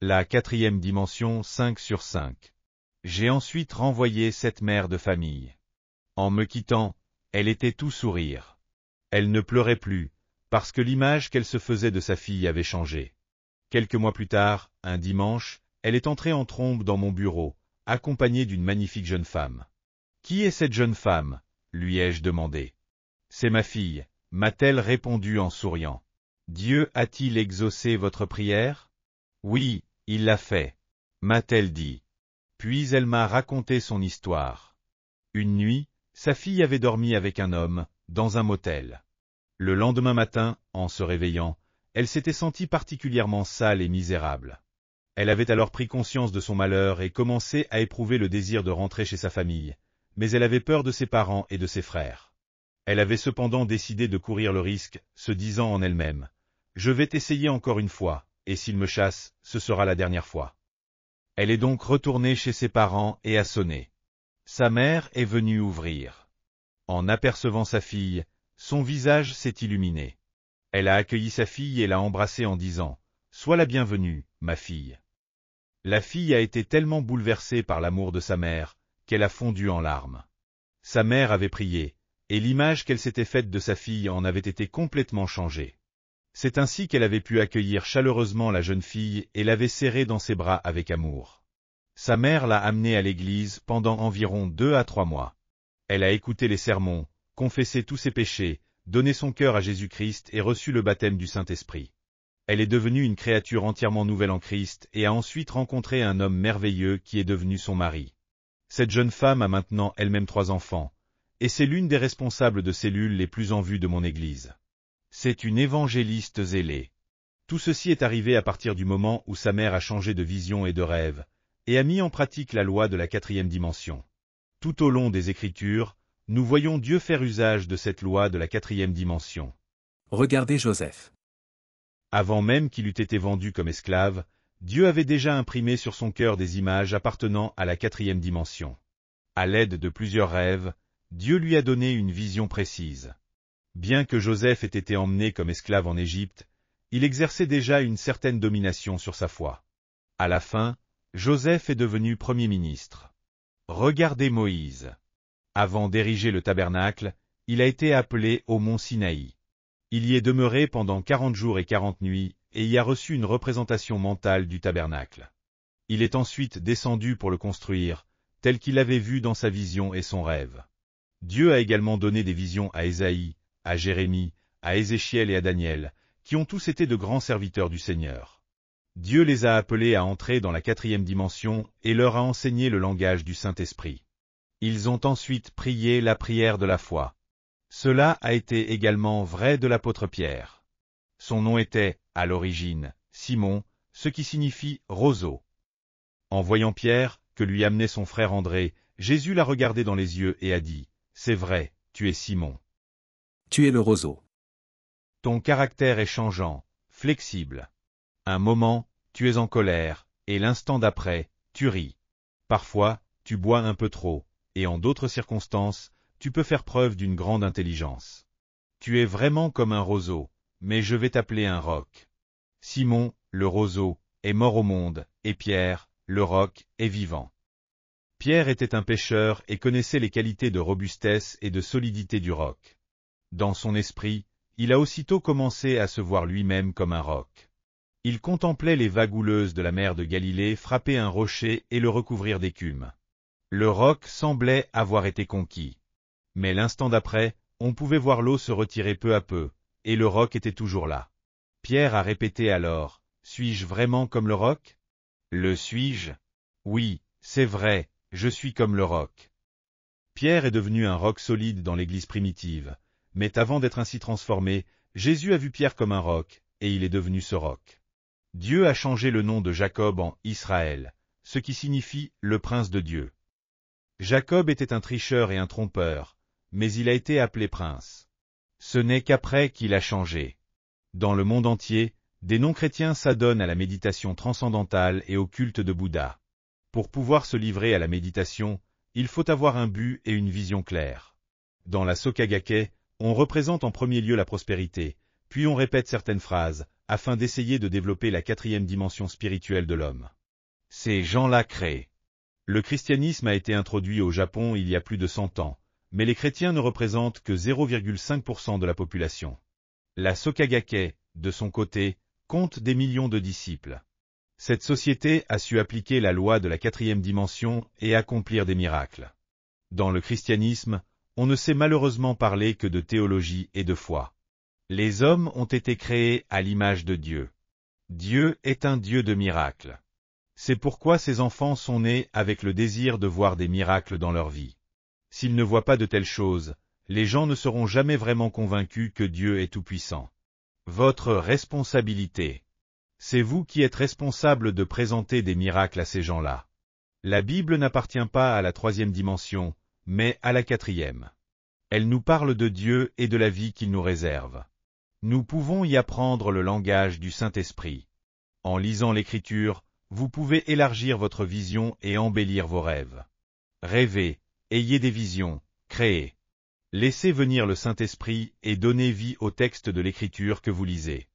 La quatrième dimension 5/5. J'ai ensuite renvoyé cette mère de famille. En me quittant, elle était tout sourire. Elle ne pleurait plus, parce que l'image qu'elle se faisait de sa fille avait changé. Quelques mois plus tard, un dimanche, elle est entrée en trombe dans mon bureau, accompagnée d'une magnifique jeune femme. « Qui est cette jeune femme ?» lui ai-je demandé. « C'est ma fille », m'a-t-elle répondu en souriant. « Dieu a-t-il exaucé votre prière ?»« Oui, il l'a fait », m'a-t-elle dit. Puis elle m'a raconté son histoire. Une nuit, sa fille avait dormi avec un homme, dans un motel. Le lendemain matin, en se réveillant, elle s'était sentie particulièrement sale et misérable. Elle avait alors pris conscience de son malheur et commencé à éprouver le désir de rentrer chez sa famille, mais elle avait peur de ses parents et de ses frères. Elle avait cependant décidé de courir le risque, se disant en elle-même « Je vais t'essayer encore une fois, et s'ils me chassent, ce sera la dernière fois. » Elle est donc retournée chez ses parents et a sonné. Sa mère est venue ouvrir. En apercevant sa fille, son visage s'est illuminé. Elle a accueilli sa fille et l'a embrassée en disant « Sois la bienvenue, ma fille. » La fille a été tellement bouleversée par l'amour de sa mère, qu'elle a fondu en larmes. Sa mère avait prié, et l'image qu'elle s'était faite de sa fille en avait été complètement changée. C'est ainsi qu'elle avait pu accueillir chaleureusement la jeune fille et l'avait serrée dans ses bras avec amour. Sa mère l'a amenée à l'église pendant environ 2 à 3 mois. Elle a écouté les sermons, confessé tous ses péchés, donné son cœur à Jésus-Christ et reçu le baptême du Saint-Esprit. Elle est devenue une créature entièrement nouvelle en Christ et a ensuite rencontré un homme merveilleux qui est devenu son mari. Cette jeune femme a maintenant elle-même 3 enfants, et c'est l'une des responsables de cellules les plus en vue de mon église. C'est une évangéliste zélée. Tout ceci est arrivé à partir du moment où sa mère a changé de vision et de rêve, et a mis en pratique la loi de la quatrième dimension. Tout au long des Écritures, nous voyons Dieu faire usage de cette loi de la quatrième dimension. Regardez Joseph. Avant même qu'il eût été vendu comme esclave, Dieu avait déjà imprimé sur son cœur des images appartenant à la quatrième dimension. À l'aide de plusieurs rêves, Dieu lui a donné une vision précise. Bien que Joseph ait été emmené comme esclave en Égypte, il exerçait déjà une certaine domination sur sa foi. À la fin, Joseph est devenu premier ministre. Regardez Moïse. Avant d'ériger le tabernacle, il a été appelé au mont Sinaï. Il y est demeuré pendant 40 jours et 40 nuits, et y a reçu une représentation mentale du tabernacle. Il est ensuite descendu pour le construire, tel qu'il l'avait vu dans sa vision et son rêve. Dieu a également donné des visions à Ésaïe, à Jérémie, à Ézéchiel et à Daniel, qui ont tous été de grands serviteurs du Seigneur. Dieu les a appelés à entrer dans la quatrième dimension et leur a enseigné le langage du Saint-Esprit. Ils ont ensuite prié la prière de la foi. Cela a été également vrai de l'apôtre Pierre. Son nom était, à l'origine, Simon, ce qui signifie roseau. En voyant Pierre, que lui amenait son frère André, Jésus l'a regardé dans les yeux et a dit « C'est vrai, tu es Simon. Tu es le roseau. Ton caractère est changeant, flexible. Un moment, tu es en colère, et l'instant d'après, tu ris. Parfois, tu bois un peu trop, et en d'autres circonstances, tu peux faire preuve d'une grande intelligence. Tu es vraiment comme un roseau, mais je vais t'appeler un roc. Simon, le roseau, est mort au monde, et Pierre, le roc, est vivant. Pierre était un pêcheur et connaissait les qualités de robustesse et de solidité du roc. Dans son esprit, il a aussitôt commencé à se voir lui-même comme un roc. Il contemplait les vagues houleuses de la mer de Galilée frapper un rocher et le recouvrir d'écume. Le roc semblait avoir été conquis. Mais l'instant d'après, on pouvait voir l'eau se retirer peu à peu, et le roc était toujours là. Pierre a répété alors, « Suis-je vraiment comme le roc? Le suis-je? Oui, c'est vrai, je suis comme le roc. » Pierre est devenu un roc solide dans l'Église primitive, mais avant d'être ainsi transformé, Jésus a vu Pierre comme un roc, et il est devenu ce roc. Dieu a changé le nom de Jacob en Israël, ce qui signifie « le prince de Dieu ». Jacob était un tricheur et un trompeur, mais il a été appelé prince. Ce n'est qu'après qu'il a changé. Dans le monde entier, des non-chrétiens s'adonnent à la méditation transcendantale et au culte de Bouddha. Pour pouvoir se livrer à la méditation, il faut avoir un but et une vision claire. Dans la Soka Gakkai, on représente en premier lieu la prospérité, puis on répète certaines phrases, afin d'essayer de développer la quatrième dimension spirituelle de l'homme. Ces gens-là créent. Le christianisme a été introduit au Japon il y a plus de 100 ans, mais les chrétiens ne représentent que 0,5% de la population. La Sokagake, de son côté, compte des millions de disciples. Cette société a su appliquer la loi de la quatrième dimension et accomplir des miracles. Dans le christianisme, on ne sait malheureusement parler que de théologie et de foi. Les hommes ont été créés à l'image de Dieu. Dieu est un Dieu de miracles. C'est pourquoi ses enfants sont nés avec le désir de voir des miracles dans leur vie. S'ils ne voient pas de telles choses, les gens ne seront jamais vraiment convaincus que Dieu est tout-puissant. Votre responsabilité. C'est vous qui êtes responsable de présenter des miracles à ces gens-là. La Bible n'appartient pas à la troisième dimension, mais à la quatrième. Elle nous parle de Dieu et de la vie qu'il nous réserve. Nous pouvons y apprendre le langage du Saint-Esprit. En lisant l'Écriture, vous pouvez élargir votre vision et embellir vos rêves. Rêvez, ayez des visions, créez. Laissez venir le Saint-Esprit et donnez vie au texte de l'Écriture que vous lisez.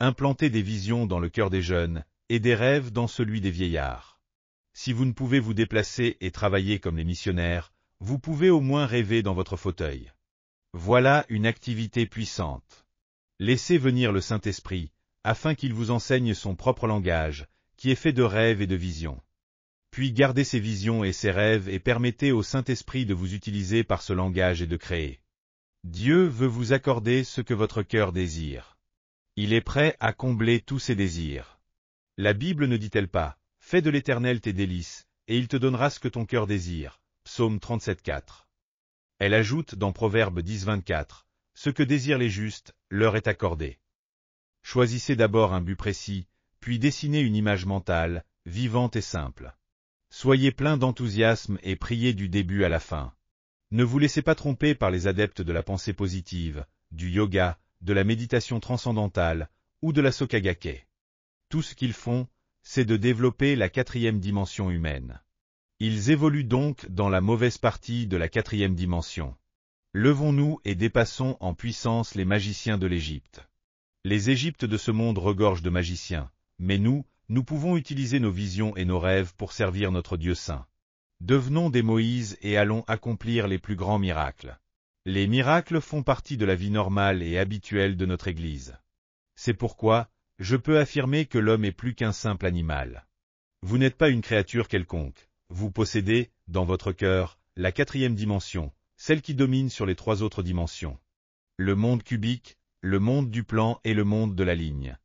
Implantez des visions dans le cœur des jeunes, et des rêves dans celui des vieillards. Si vous ne pouvez vous déplacer et travailler comme les missionnaires, vous pouvez au moins rêver dans votre fauteuil. Voilà une activité puissante. Laissez venir le Saint-Esprit, afin qu'il vous enseigne son propre langage, qui est fait de rêves et de visions. Puis gardez ces visions et ces rêves et permettez au Saint-Esprit de vous utiliser par ce langage et de créer. Dieu veut vous accorder ce que votre cœur désire. Il est prêt à combler tous ses désirs. La Bible ne dit-elle pas, « Fais de l'Éternel tes délices, et il te donnera ce que ton cœur désire » Psaume 37,4. Elle ajoute dans Proverbe 10,24, « Ce que désirent les justes, leur est accordé. » Choisissez d'abord un but précis, puis dessinez une image mentale, vivante et simple. Soyez plein d'enthousiasme et priez du début à la fin. Ne vous laissez pas tromper par les adeptes de la pensée positive, du yoga, de la méditation transcendantale ou de la Sokagake. Tout ce qu'ils font, c'est de développer la quatrième dimension humaine. Ils évoluent donc dans la mauvaise partie de la quatrième dimension. Levons-nous et dépassons en puissance les magiciens de l'Égypte. Les Égyptes de ce monde regorgent de magiciens, mais nous pouvons utiliser nos visions et nos rêves pour servir notre Dieu saint. Devenons des Moïse et allons accomplir les plus grands miracles. Les miracles font partie de la vie normale et habituelle de notre Église. C'est pourquoi, je peux affirmer que l'homme est plus qu'un simple animal. Vous n'êtes pas une créature quelconque, vous possédez, dans votre cœur, la quatrième dimension, celle qui domine sur les trois autres dimensions. Le monde cubique, le monde du plan et le monde de la ligne.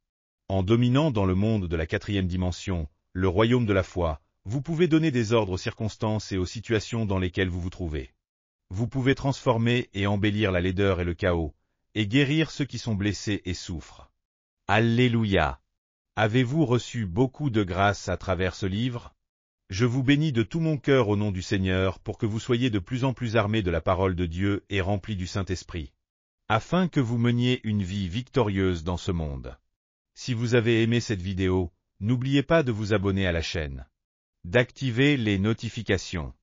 En dominant dans le monde de la quatrième dimension, le royaume de la foi, vous pouvez donner des ordres aux circonstances et aux situations dans lesquelles vous vous trouvez. Vous pouvez transformer et embellir la laideur et le chaos, et guérir ceux qui sont blessés et souffrent. Alléluia! Avez-vous reçu beaucoup de grâce à travers ce livre? Je vous bénis de tout mon cœur au nom du Seigneur pour que vous soyez de plus en plus armés de la parole de Dieu et remplis du Saint-Esprit, afin que vous meniez une vie victorieuse dans ce monde. Si vous avez aimé cette vidéo, n'oubliez pas de vous abonner à la chaîne, d'activer les notifications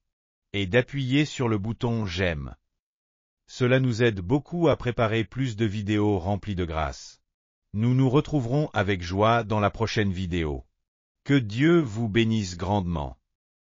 et d'appuyer sur le bouton j'aime. Cela nous aide beaucoup à préparer plus de vidéos remplies de grâce. Nous nous retrouverons avec joie dans la prochaine vidéo. Que Dieu vous bénisse grandement.